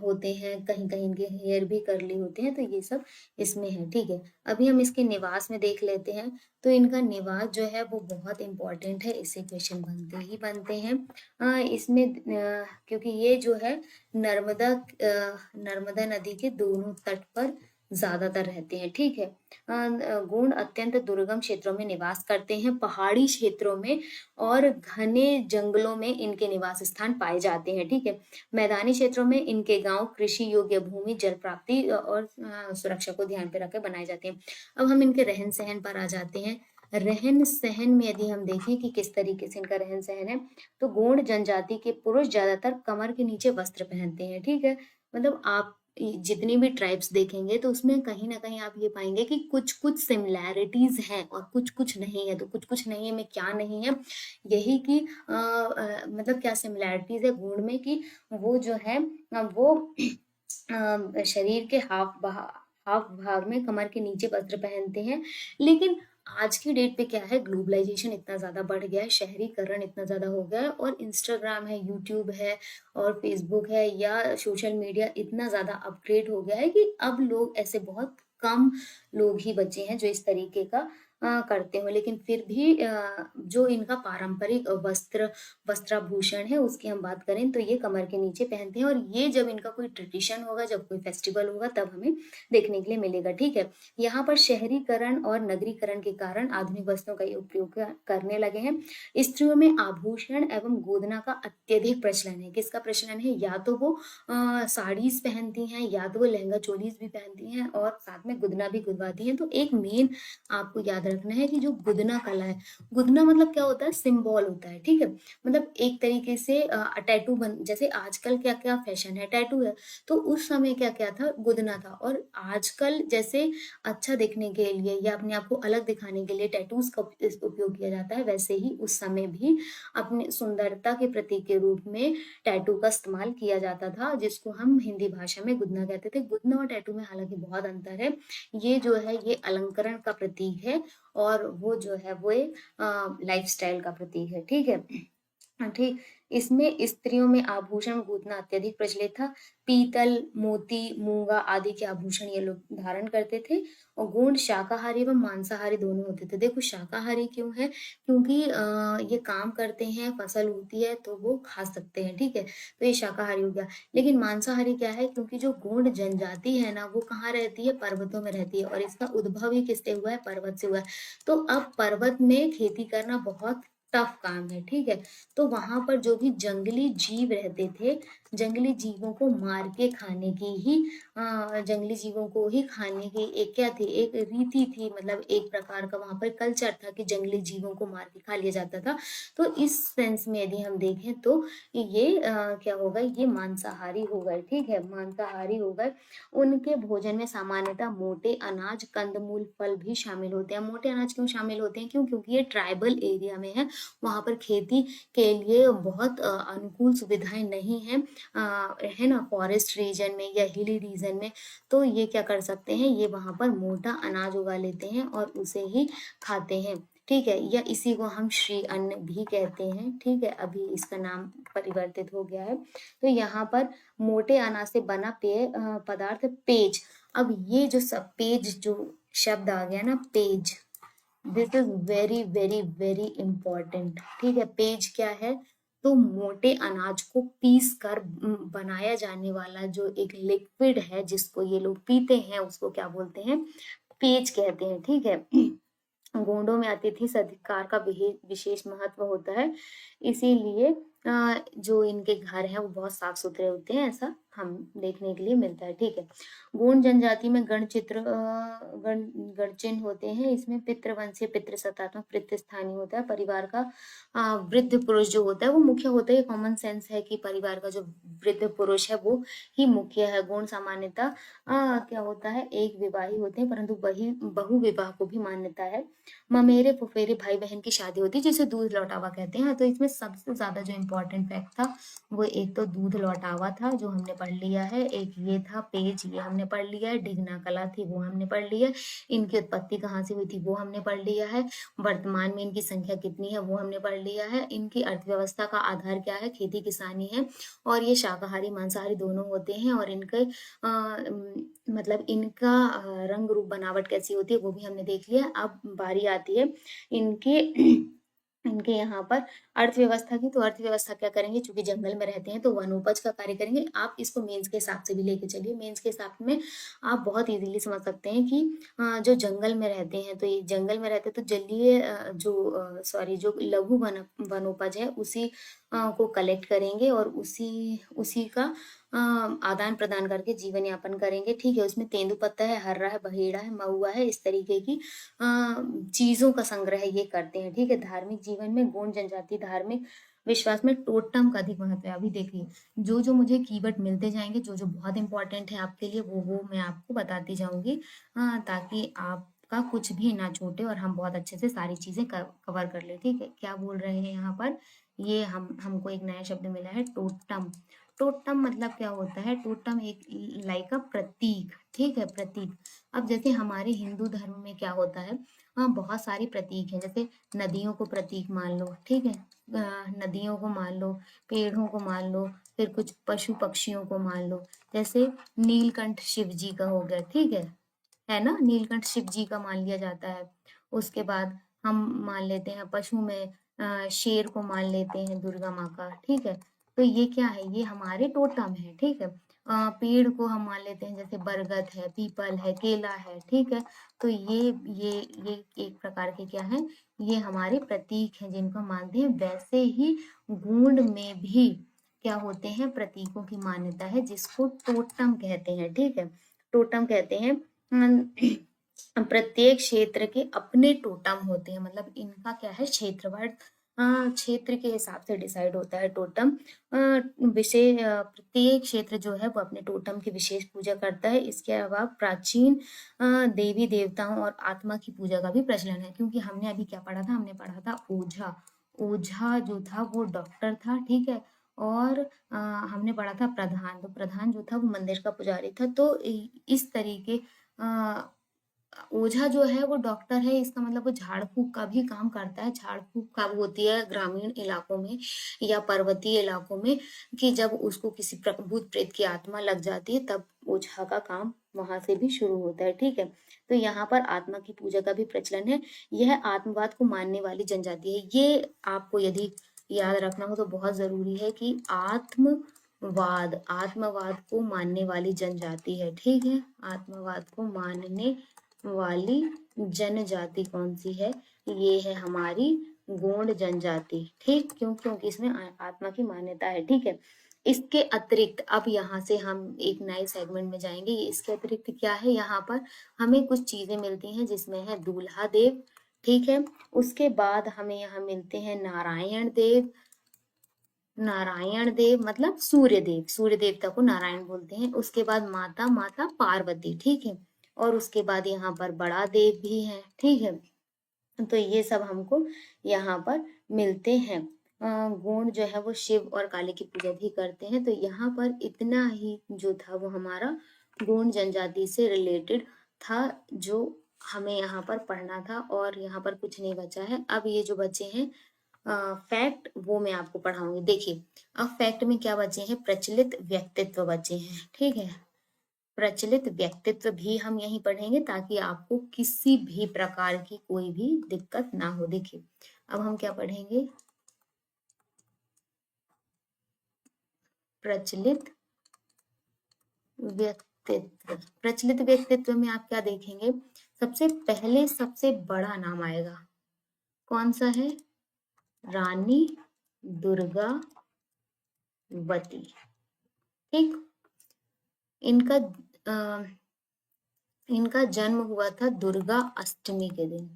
होते हैं, कहीं कहीं इनके हेयर भी कर्ली होते हैं। तो ये सब इसमें है। ठीक है, अभी हम इसके निवास में देख लेते हैं। तो इनका निवास जो है वो बहुत इंपॉर्टेंट है, इससे क्वेश्चन बनते ही बनते हैं। इसमें क्योंकि ये जो है नर्मदा नदी के दोनों तट पर ज़्यादातर रहते हैं, ठीक है। गोंड अत्यंत दुर्गम क्षेत्रों में निवास करते हैं, पहाड़ी क्षेत्रों में और घने जंगलों में इनके निवास स्थान पाए जाते हैं, ठीक है। मैदानी क्षेत्रों में इनके गाँव कृषि योग्य भूमि, जल प्राप्ति और सुरक्षा को ध्यान पे रख के बनाए जाते हैं। अब हम इनके रहन-सहन पर आ जाते हैं। रहन-सहन में यदि हम देखें कि किस तरीके से इनका रहन-सहन है, तो गोंड जनजाति के पुरुष ज़्यादातर कमर के नीचे वस्त्र पहनते हैं, ठीक है। मतलब आप जितनी भी ट्राइब्स देखेंगे तो उसमें कहीं न कहीं आप ये पाएँगे कि कुछ-कुछ सिमिलैरिटीज़ हैं और कुछ-कुछ नहीं है। तो कुछ-कुछ नहीं है में क्या नहीं है, यही कि मतलब क्या सिमिलैरिटीज़ है गोंड में कि वो जो है वो शरीर के हाव भाग में कमर के नीचे वस्त्र पहनते हैं। लेकिन आज की डेट पे क्या है, ग्लोबलाइजेशन इतना ज़्यादा बढ़ गया है, शहरीकरण इतना ज़्यादा हो गया है और इंस्टाग्राम है, यूट्यूब है और फेसबुक है या सोशल मीडिया इतना ज़्यादा अपग्रेड हो गया है कि अब लोग ऐसे बहुत कम लोग ही बचे हैं जो इस तरीके का करते हो। लेकिन फिर भी जो इनका पारंपरिक वस्त्राभूषण है उसकी हम बात करें तो ये कमर के नीचे पहनते हैं और ये जब इनका कोई ट्रेडिशन होगा, जब कोई फेस्टिवल होगा तब हमें देखने के लिए मिलेगा, ठीक है। यहाँ पर शहरीकरण और नगरीकरण के कारण आधुनिक वस्त्रों का ये उपयोग करने लगे हैं। स्त्रियों में आभूषण एवं गोदना का अत्यधिक प्रचलन है। किसका प्रचलन है? या तो वो साड़ीज़ पहनती हैं या तो वो लहंगा चोलीज़ भी पहनती हैं और साथ में गुदना भी गुदवाती हैं। तो एक मेन आपको याद रखना है कि जो गुदना कला है, गुदना मतलब क्या होता है? सिंबल होता है, ठीक है। मतलब एक तरीके से टैटू बन जैसे आजकल क्या-क्या फैशन है, टैटू है। तो उस समय क्या-क्या था? गुदना था और आजकल जैसे अच्छा दिखने के लिए या अपने आप को अलग दिखाने के लिए टैटूज़ का उपयोग किया जाता है, वैसे ही उस समय भी अपनी सुंदरता के प्रतीक के रूप में टैटू का इस्तेमाल किया जाता था, जिसको हम हिंदी भाषा में गुदना कहते थे। गुदना और टैटू में हालाँकि बहुत अंतर है। ये जो है ये अलंकरण का प्रतीक है और वो जो है वो एक लाइफ़स्टाइल का प्रतीक है, ठीक है? ठीक, इसमें स्त्रियों में आभूषण गूँथना अत्यधिक प्रचलित था। पीतल, मोती, मूँगा आदि के आभूषण ये लोग धारण करते थे और गौंड शाकाहारी एवं मांसाहारी दोनों होते थे। देखो शाकाहारी क्यों है? क्योंकि ये काम करते हैं, फसल उगती है तो वो खा सकते हैं, ठीक है? तो ये शाकाहारी हो गया। लेकिन मांसाहारी क्या है? क्योंकि जो गौंड जनजाति है ना, वो कहाँ रहती है? पर्वतों में रहती है और इसका उद्भव ही किससे हुआ है? पर्वत से हुआ है। तो अब पर्वत में खेती करना बहुत टफ काम है, ठीक है? तो वहाँ पर जो भी जंगली जीव रहते थे, जंगली जीवों को मार के खाने की ही जंगली जीवों को ही खाने की एक क्या थी, एक रीति थी मतलब एक प्रकार का वहाँ पर कल्चर था कि जंगली जीवों को मार के खा लिया जाता था। तो इस सेंस में यदि हम देखें तो ये क्या होगा, ये मांसाहारी हो गए, ठीक है? मांसाहारी हो गए। उनके भोजन में सामान्यतः मोटे अनाज, कंदमूल, फल भी शामिल होते हैं। मोटे अनाज क्यों शामिल होते हैं? क्यों? क्योंकि ये ट्राइबल एरिया में है, वहाँ पर खेती के लिए बहुत अनुकूल सुविधाएँ नहीं हैं है ना? फॉरेस्ट रीजन में या हिली रीजन में, तो ये क्या कर सकते हैं, ये वहाँ पर मोटा अनाज उगा लेते हैं और उसे ही खाते हैं, ठीक है? या इसी को हम श्री अन्न भी कहते हैं, ठीक है? अभी इसका नाम परिवर्तित हो गया है। तो यहाँ पर मोटे अनाज से बना पदार्थ पेज। अब ये जो पेज जो शब्द आ गया ना, page, this is very very very important, ठीक है? पेज क्या है? तो मोटे अनाज को पीस कर बनाया जाने वाला जो एक लिक्विड है जिसको ये लोग पीते हैं उसको क्या बोलते हैं? पेज कहते हैं, ठीक है? गोंडों में अतिथि सत्कार का विशेष महत्व होता है, इसीलिए जो इनके घर हैं वो बहुत साफ सुथरे होते हैं, ऐसा हम देखने के लिए मिलता है, ठीक है। गोंड जनजाति में गण चिन्ह होते हैं, इसमें पितृवंशीय, पितृसत्तात्मक, पितृस्थानीय होता है। परिवार का वृद्ध पुरुष जो होता है वो मुख्य होता है। ये कॉमन सेंस है कि परिवार का जो वृद्ध पुरुष है वो ही मुख्य है। गोंड सामान्यतः क्या होता है, एक विवाही होते हैं परंतु वही बहु विवाह को भी मान्यता है। ममेरे फुफेरे भाई बहन की शादी होती है जिसे दूध लौटावा कहते हैं। तो इसमें सबसे ज्यादा जो इम्पोर्टेंट फैक्ट था वो एक तो दूध लौटावा था जो हमने पढ़ लिया है, एक ये था पेज, ये हमने पढ़ लिया है, डिगना कला थी वो हमने पढ़ लिया है, इनकी उत्पत्ति कहाँ से हुई थी वो हमने पढ़ लिया है, वर्तमान में इनकी संख्या कितनी है वो हमने पढ़ लिया है, इनकी अर्थव्यवस्था का आधार क्या है, खेती किसानी है और ये शाकाहारी मांसाहारी दोनों होते हैं और इनके मतलब इनका रंग रूप बनावट कैसी होती है वो भी हमने देख लिया। अब बारी आती है इनके इनके यहाँ पर अर्थव्यवस्था की, तो अर्थव्यवस्था क्या करेंगे, चूंकि जंगल में रहते हैं तो वनोपज का कार्य करेंगे। आप इसको मेंस के हिसाब से भी लेके चलिए। मेंस के हिसाब में आप बहुत इजीली समझ सकते हैं कि जो जंगल में रहते हैं, तो ये जंगल में रहते हैं तो जलीय जो लघु वनोपज है उसी को कलेक्ट करेंगे और उसी उसी का आदान प्रदान करके जीवन यापन करेंगे। ठीक है, उसमें तेंदुपत्ता है, हर्रा है, बहेड़ा है, महुआ है, इस तरीके की चीजों का संग्रह ये करते हैं। ठीक है, धार्मिक जीवन में गोंड जनजाति धार्मिक विश्वास में टोटम का अधिक महत्व है। अभी देखिए, जो जो मुझे कीवर्ड मिलते जाएंगे, जो जो बहुत इंपॉर्टेंट है आपके लिए, वो मैं आपको बताती जाऊंगी, ताकि आपका कुछ भी ना छूटे और हम बहुत अच्छे से सारी चीजें कवर कर ले। ठीक है, क्या बोल रहे हैं यहाँ पर, ये हमको एक नया शब्द मिला है, टोटम। टोटम मतलब क्या होता है, टोटम एक लाइक प्रतीक। ठीक है, प्रतीक। अब जैसे हमारे हिंदू धर्म में क्या होता है, बहुत सारी प्रतीक हैं, जैसे नदियों को प्रतीक मान लो। ठीक है, नदियों को मान लो, पेड़ों को मान लो, फिर कुछ पशु पक्षियों को मान लो। जैसे नीलकंठ शिव जी का हो गया। ठीक है ना, नीलकंठ शिव जी का मान लिया जाता है। उसके बाद हम मान लेते हैं पशु में शेर को मान लेते हैं दुर्गा माँ का। ठीक है, तो ये क्या है, ये हमारे टोटम है। ठीक है, पेड़ को हम मान लेते हैं, जैसे बरगद है, पीपल है, केला है। ठीक है, तो ये एक प्रकार के क्या है, ये हमारे प्रतीक हैं जिनको हम मानते हैं। वैसे ही गूंड में भी क्या होते हैं, प्रतीकों की मान्यता है, जिसको टोटम कहते हैं। ठीक है, टोटम कहते हैं। प्रत्येक क्षेत्र के अपने टोटम होते हैं, मतलब इनका क्या है, क्षेत्रवार क्षेत्र के हिसाब से डिसाइड होता है टोटम। विशेष प्रत्येक क्षेत्र जो है वो अपने टोटम की विशेष पूजा करता है। इसके अलावा प्राचीन देवी देवताओं और आत्मा की पूजा का भी प्रचलन है, क्योंकि हमने अभी क्या पढ़ा था, हमने पढ़ा था ओझा। ओझा जो था वो डॉक्टर था। ठीक है, और हमने पढ़ा था प्रधान, तो प्रधान जो था वो मंदिर का पुजारी था। तो इस तरीके ओझा जो है वो डॉक्टर है, इसका मतलब वो झाड़ फूक का भी काम करता है। झाड़ फूक कब होती है, ग्रामीण इलाकों में या पर्वतीय इलाकों में, कि जब उसको किसी भूत प्रेत की आत्मा लग जाती है, तब ओझा का काम वहां से भी शुरू होता है। ठीक है, तो यहाँ पर आत्मा की पूजा का भी प्रचलन है। यह आत्मवाद को मानने वाली जनजाति है। ये आपको यदि याद रखना हो तो बहुत जरूरी है कि आत्मवाद को मानने वाली जनजाति है। ठीक है, आत्मवाद को मानने वाली जनजाति कौन सी है, ये है हमारी गोंड जनजाति। ठीक, क्योंकि इसमें आत्मा की मान्यता है। ठीक है, इसके अतिरिक्त अब यहाँ से हम एक नए सेगमेंट में जाएंगे। इसके अतिरिक्त क्या है, यहाँ पर हमें कुछ चीजें मिलती हैं, जिसमें है दूल्हा देव। ठीक है, उसके बाद हमें यहाँ मिलते हैं नारायण देव। नारायण देव मतलब सूर्य देव, सूर्य देवता को नारायण बोलते हैं। उसके बाद माता माता पार्वती। ठीक है, और उसके बाद यहाँ पर बड़ा देव भी है। ठीक है, तो ये सब हमको यहाँ पर मिलते हैं। गौंड जो है वो शिव और काली की पूजा भी करते हैं। तो यहाँ पर इतना ही जो था वो हमारा गौंड जनजाति से रिलेटेड था, जो हमें यहाँ पर पढ़ना था, और यहाँ पर कुछ नहीं बचा है। अब ये जो बचे हैं फैक्ट, वो मैं आपको पढ़ाऊंगी। देखिए, अब फैक्ट में क्या बचे हैं, प्रचलित व्यक्तित्व बचे हैं। ठीक है, प्रचलित व्यक्तित्व भी हम यहीं पढ़ेंगे, ताकि आपको किसी भी प्रकार की कोई भी दिक्कत ना हो। देखिए, अब हम क्या पढ़ेंगे, प्रचलित व्यक्तित्व। प्रचलित व्यक्तित्व में आप क्या देखेंगे, सबसे पहले सबसे बड़ा नाम आएगा, कौन सा है, रानी दुर्गावती। ठीक, इनका इनका जन्म हुआ था दुर्गा अष्टमी के दिन।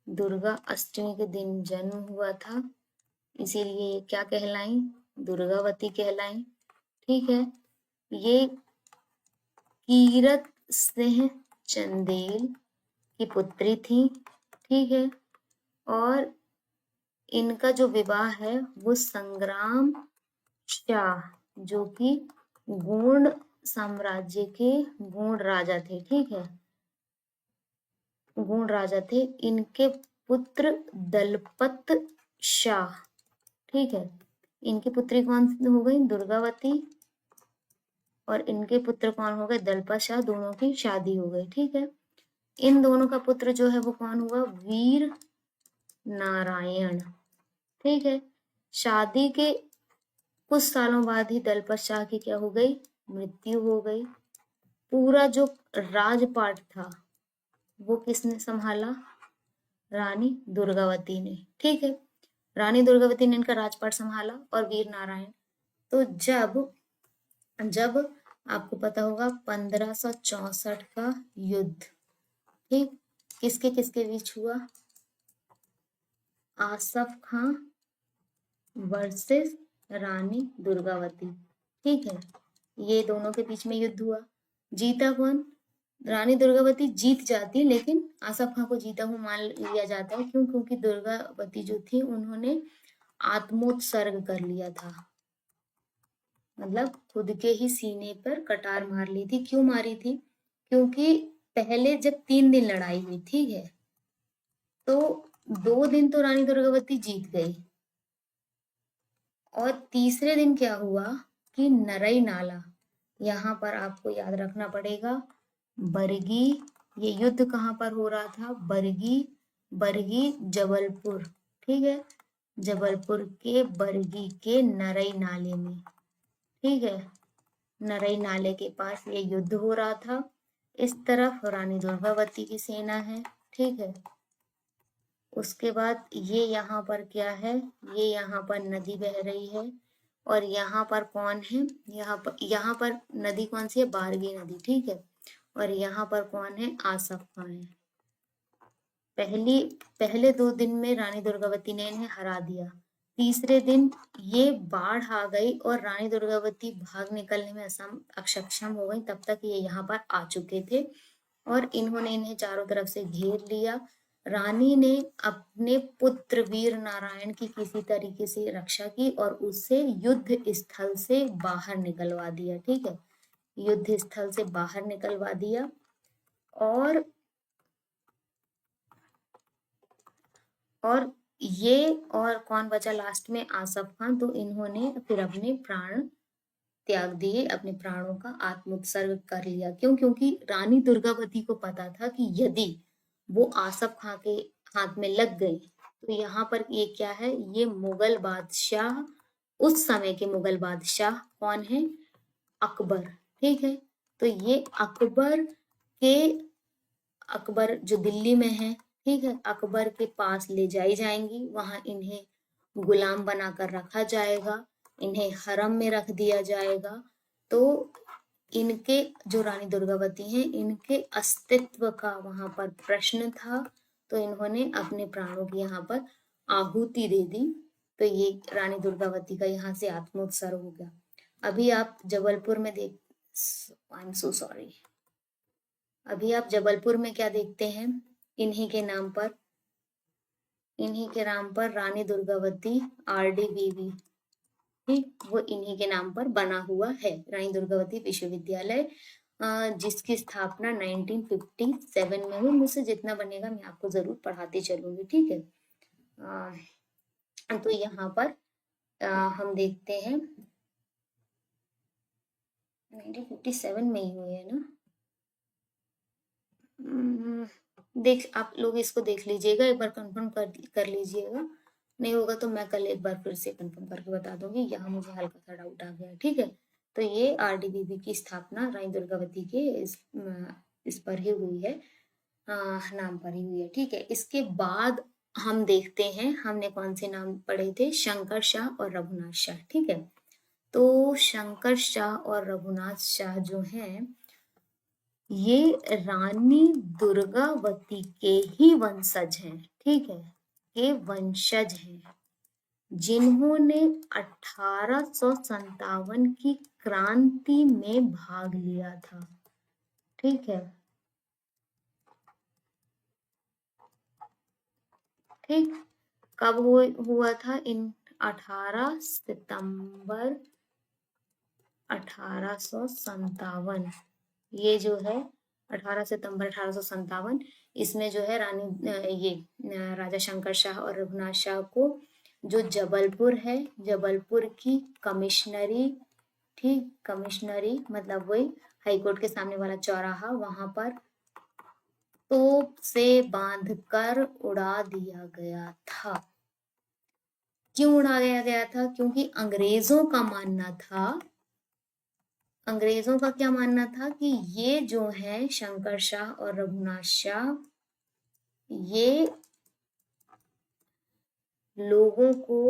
दुर्गा अष्टमी के दिन जन्म हुआ था, इसीलिए क्या कहलाई, दुर्गावती कहलाई। ठीक है, ये कीरत सिंह चंदेल की पुत्री थी। ठीक है, और इनका जो विवाह है वो संग्राम शाह, जो कि गोंड साम्राज्य के गोंड राजा थे। ठीक है, गोंड राजा थे, इनके पुत्र दलपत शाह। ठीक है, इनकी पुत्री कौन हो गई, दुर्गावती, और इनके पुत्र कौन हो गए, दलपत शाह। दोनों की शादी हो गई। ठीक है, इन दोनों का पुत्र जो है वो कौन हुआ, वीर नारायण। ठीक है। शादी के कुछ सालों बाद ही दलपत शाह की क्या हो गई, मृत्यु हो गई। पूरा जो राजपाट था वो किसने संभाला, रानी दुर्गावती ने। ठीक है, रानी दुर्गावती ने इनका राजपाट संभाला। और वीर नारायण, तो जब जब आपको पता होगा 1564 का युद्ध, ठीक, किसके किसके बीच हुआ, आसफ खां वर्सेस रानी दुर्गावती। ठीक है, ये दोनों के बीच में युद्ध हुआ। जीता कौन, रानी दुर्गावती जीत जाती, लेकिन आसफ खां को जीता हुआ मान लिया जाता है। क्यों, क्योंकि दुर्गावती जो थी उन्होंने आत्मोत्सर्ग कर लिया था, मतलब खुद के ही सीने पर कटार मार ली थी। क्यों मारी थी, क्योंकि पहले जब 3 दिन लड़ाई हुई, ठीक है, तो 2 दिन तो रानी दुर्गावती जीत गई, और तीसरे दिन क्या हुआ कि नरई नाला, यहाँ पर आपको याद रखना पड़ेगा, बरगी, ये युद्ध कहाँ पर हो रहा था, बरगी, बरगी जबलपुर, ठीक है, जबलपुर के बरगी के नरई नाले में, ठीक है, नरई नाले के पास ये युद्ध हो रहा था। इस तरफ रानी दुर्गावती की सेना है, ठीक है। उसके बाद ये यहाँ पर क्या है, ये यहाँ पर नदी बह रही है, और यहाँ पर कौन है, यहाँ पर नदी कौन सी है, बारगी नदी, ठीक है। और यहाँ पर कौन है, आसफ खां है। पहले 2 दिन में रानी दुर्गावती ने इन्हें हरा दिया। तीसरे दिन ये बाढ़ आ गई और रानी दुर्गावती भाग निकलने में अक्षम हो गई। तब तक ये यहाँ पर आ चुके थे और इन्होंने इन्हें चारों तरफ से घेर लिया। रानी ने अपने पुत्र वीर नारायण की किसी तरीके से रक्षा की और उसे युद्ध स्थल से बाहर निकलवा दिया, ठीक है, युद्ध स्थल से बाहर निकलवा दिया। और ये और कौन बचा लास्ट में, आसफ खां, तो इन्होंने फिर अपने प्राण त्याग दिए, अपने प्राणों का आत्मोत्सर्ग कर लिया। क्यों, क्योंकि रानी दुर्गावती को पता था कि यदि वो आसफ खां के हाथ में लग गई तो यहाँ पर ये क्या है, ये मुगल बादशाह, उस समय के मुगल बादशाह कौन है, अकबर, ठीक है। तो ये अकबर जो दिल्ली में है, ठीक है, अकबर के पास ले जाई जाएंगी, वहां इन्हें गुलाम बनाकर रखा जाएगा, इन्हें हरम में रख दिया जाएगा। तो इनके जो रानी दुर्गावती हैं, इनके अस्तित्व का वहां पर प्रश्न था, तो इन्होंने अपने प्राणों की यहाँ पर आहुति दे दी। तो ये रानी दुर्गावती का यहाँ से आत्मोत्सर्ग हो गया। अभी आप जबलपुर में आई एम सो सॉरी, अभी आप जबलपुर में क्या देखते हैं, इन्हीं के नाम पर रानी दुर्गावती RDVV, ठीक, वो इन्हीं के नाम पर बना हुआ है, रानी दुर्गावती विश्वविद्यालय, जिसकी स्थापना 1957 में हुई। मुझसे जितना बनेगा मैं आपको जरूर पढ़ाती चलूंगी, ठीक है। तो यहाँ पर हम देखते हैं 1957 में ही हुई है ना, देख आप लोग इसको देख लीजिएगा, एक बार कंफर्म कर लीजिएगा, नहीं होगा तो मैं कल एक बार फिर से कंफर्म करके बता दूंगी, यहाँ मुझे हल्का सा डाउट आ गया, ठीक है। तो ये RDVV की स्थापना रानी दुर्गावती के इस पर ही हुई है, नाम पर ही हुई है, ठीक है। इसके बाद हम देखते हैं, हमने कौन से नाम पढ़े थे, शंकर शाह और रघुनाथ शाह, ठीक है। तो शंकर शाह और रघुनाथ शाह जो हैं, ये रानी दुर्गावती के ही वंशज हैं, ठीक है, के वंशज हैं, जिन्होंने 1857 की क्रांति में भाग लिया था, ठीक है, ठीक, कब हुआ था, इन 18 सितंबर 1857, ये जो है 18 सितंबर 1857, इसमें जो है राजा शंकर शाह और रघुनाथ शाह को जो जबलपुर है, जबलपुर की कमिश्नरी, ठीक, कमिश्नरी मतलब वही हाईकोर्ट के सामने वाला चौराहा, वहां पर तोप से बांधकर उड़ा दिया गया था, क्यों उड़ाया गया था? क्योंकि अंग्रेजों का क्या मानना था कि ये जो है शंकर शाह और रघुनाथ शाह, ये लोगों को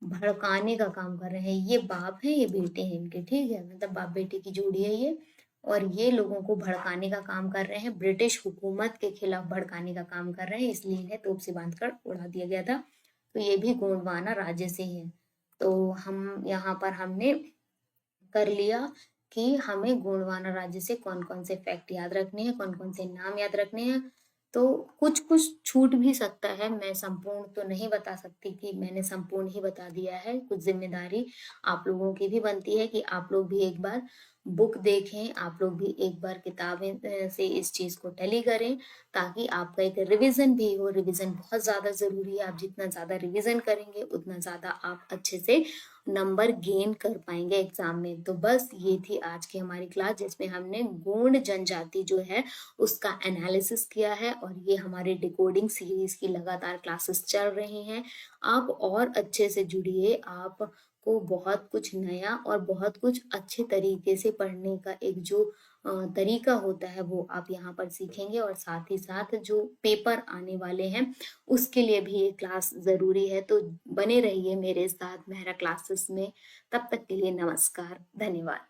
भड़काने का काम कर रहे हैं। ये बाप है, ये बेटे हैं इनके, ठीक है, मतलब बाप बेटे की जोड़ी है ये। और ये लोगों को भड़काने का काम कर रहे हैं, ब्रिटिश हुकूमत के खिलाफ भड़काने का काम कर रहे हैं, इसलिए इन्हें तोप से बांधकर उड़ा दिया गया था। तो ये भी गोंडवाना राज्य से है। तो हम यहाँ पर हमने कर लिया कि हमें गोंडवाना राज्य से कौन कौन से फैक्ट याद रखने हैं, कौन कौन से नाम याद रखने हैं। तो कुछ कुछ छूट भी सकता है, मैं संपूर्ण तो नहीं बता सकती कि मैंने संपूर्ण ही बता दिया है। कुछ जिम्मेदारी आप लोगों की भी बनती है कि आप लोग भी एक बार बुक देखें, आप लोग भी एक बार किताबें से इस चीज को टैली करें, ताकि आपका एक रिवीजन भी हो। रिवीजन बहुत ज्यादा जरूरी है, आप जितना ज्यादा रिवीजन करेंगे उतना ज्यादा आप अच्छे से नंबर गेन कर पाएंगे एग्जाम में। तो बस ये थी आज की हमारी क्लास, जिसमें हमने गोंड जनजाति जो है उसका एनालिसिस किया है, और ये हमारे डिकोडिंग सीरीज की लगातार क्लासेस चल रही हैं। आप और अच्छे से जुड़िए, आपको बहुत कुछ नया और बहुत कुछ अच्छे तरीके से पढ़ने का एक जो तरीका होता है वो आप यहाँ पर सीखेंगे, और साथ ही साथ जो पेपर आने वाले हैं उसके लिए भी ये क्लास जरूरी है। तो बने रहिए मेरे साथ मेहरा क्लासेस में। तब तक के लिए नमस्कार, धन्यवाद।